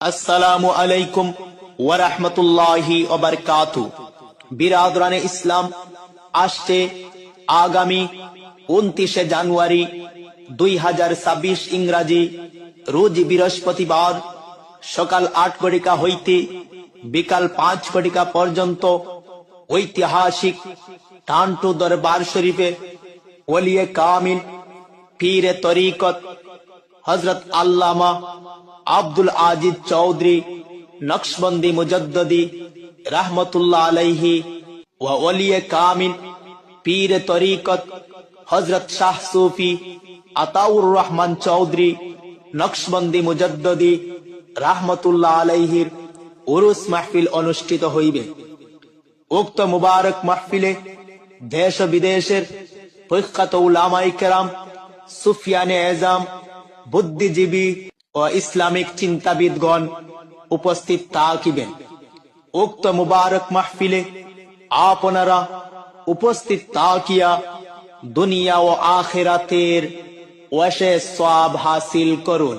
আসসালামু আলাইকুম ওয়া রাহমাতুল্লাহি ওয়া বারাকাতুহু। বিরাদরানে ইসলাম, আসছে আগামী 29 জানুয়ারি 2026 ইংরাজি রোজ বৃহস্পতিবার সকাল 8 ঘটিকা হইতে বিকাল 5 ঘটিকা পর্যন্ত ঐতিহাসিক টান্টু দরবার শরীফে ওলিয়ে কামিল পীরে তরিকত হযরত আল্লামা আব্দুল আজিজ চৌধুরী নকশবন্দি মুজদ্দদি রাহমাতুল্লাহ আলাইহি ওয়া ওলিয়ে কামিল পীরে তরিকত হযরত শাহ সুফি আতাউর রহমান চৌধুরী নকশবন্দি মুজদ্দদি রাহমাতুল্লাহ আলাইহির উরুস মাহফিল অনুষ্ঠিত হইবে। উক্ত মুবারক মাহফিলে দেশ ও বিদেশের প্রখ্যাত উলামায়ে কেরাম, সুফিয়ানে এজাম, বুদ্ধিজীবী ও ইসলামিক চিন্তাবিদগণ উপস্থিত থাকিবেন। উক্ত মুবারক মাহফিলে আপনারা উপস্থিত থাকিয়া দুনিয়া ও আখিরাতের অশেষ সওয়াব হাসিল করুন।